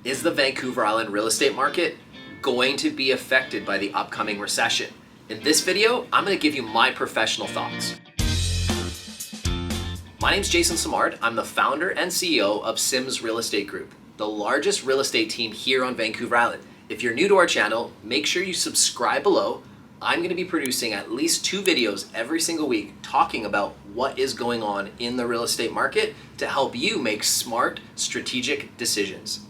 Is the Vancouver Island real estate market going to be affected by the upcoming recession? In this video, I'm going to give you my professional thoughts. My name's Jason Simard. I'm the founder and CEO of Sims Real Estate Group, the largest real estate team here on Vancouver Island. If you're new to our channel, make sure you subscribe below. I'm going to be producing at least 2 videos every single week talking about what is going on in the real estate market to help you make smart, strategic decisions.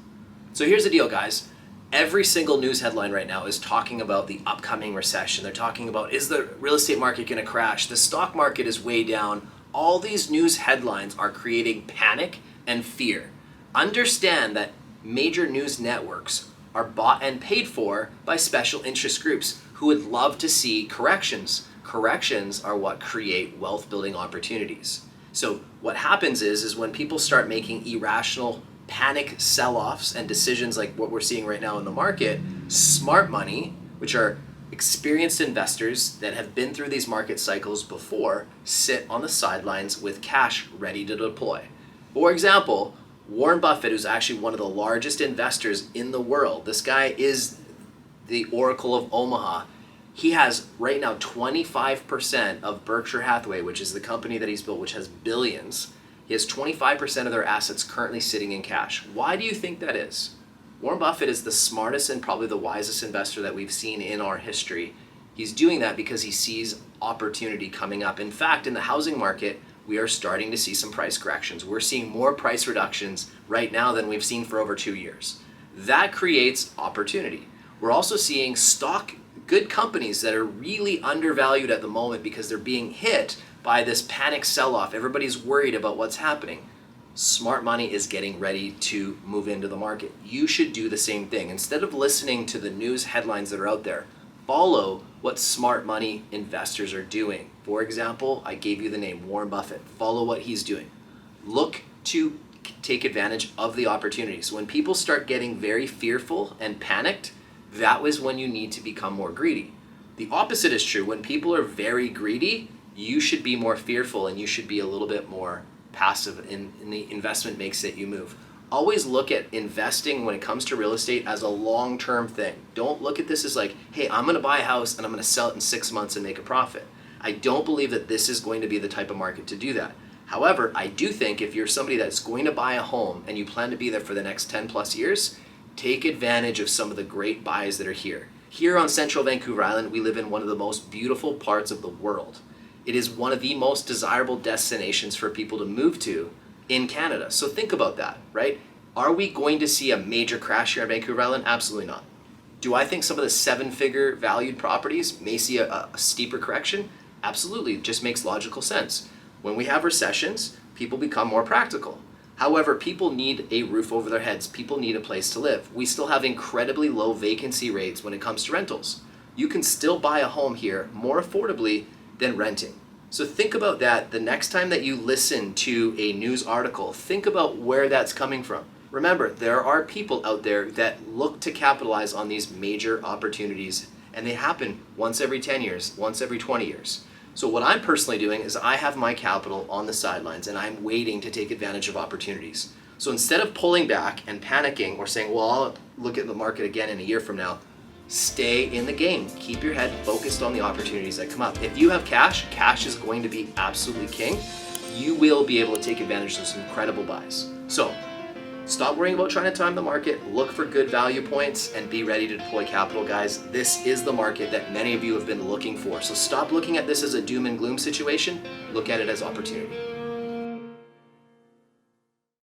So here's the deal, guys. Every single news headline right now is talking about the upcoming recession. They're talking about, is the real estate market going to crash? The stock market is way down. All these news headlines are creating panic and fear. Understand that major news networks are bought and paid for by special interest groups who would love to see corrections. Corrections are what create wealth building opportunities. So what happens is when people start making irrational panic sell-offs and decisions like what we're seeing right now in the market, smart money, which are experienced investors that have been through these market cycles before, sit on the sidelines with cash ready to deploy. For example, Warren Buffett, who's actually one of the largest investors in the world, this guy is the Oracle of Omaha. He has right now 25% of Berkshire Hathaway, which is the company that he's built, which has billions. He has 25% of their assets currently sitting in cash. Why do you think that is? Warren Buffett is the smartest and probably the wisest investor that we've seen in our history. He's doing that because he sees opportunity coming up. In fact, in the housing market, we are starting to see some price corrections. We're seeing more price reductions right now than we've seen for over 2 years. That creates opportunity. We're also seeing good companies that are really undervalued at the moment because they're being hit by this panic sell-off. Everybody's worried about what's happening. Smart money is getting ready to move into the market. You should do the same thing. Instead of listening to the news headlines that are out there, follow what smart money investors are doing. For example, I gave you the name Warren Buffett. Follow what he's doing. Look to take advantage of the opportunities. When people start getting very fearful and panicked, that was when you need to become more greedy. The opposite is true. When people are very greedy, you should be more fearful and you should be a little bit more passive in the investment makes that you move. Always look at investing when it comes to real estate as a long-term thing. Don't look at this as like, hey, I'm going to buy a house and I'm going to sell it in 6 months and make a profit. I don't believe that this is going to be the type of market to do that. However, I do think if you're somebody that's going to buy a home and you plan to be there for the next 10 plus years, take advantage of some of the great buys that are here. Here on Central Vancouver Island, we live in one of the most beautiful parts of the world. It is one of the most desirable destinations for people to move to in Canada. So think about that, right? Are we going to see a major crash here on Vancouver Island? Absolutely not. Do I think some of the 7-figure valued properties may see a steeper correction? Absolutely, it just makes logical sense. When we have recessions, people become more practical. However, people need a roof over their heads. People need a place to live. We still have incredibly low vacancy rates when it comes to rentals. You can still buy a home here more affordably than renting. So think about that the next time that you listen to a news article. Think about where that's coming from. Remember, there are people out there that look to capitalize on these major opportunities, and they happen once every 10 years, once every 20 years. So what I'm personally doing is I have my capital on the sidelines and I'm waiting to take advantage of opportunities. So instead of pulling back and panicking or saying, well, I'll look at the market again in a year from now, stay in the game. Keep your head focused on the opportunities that come up. If you have cash, cash is going to be absolutely king. You will be able to take advantage of some incredible buys. So stop worrying about trying to time the market. Look for good value points and be ready to deploy capital, guys. This is the market that many of you have been looking for. So stop looking at this as a doom and gloom situation. Look at it as opportunity.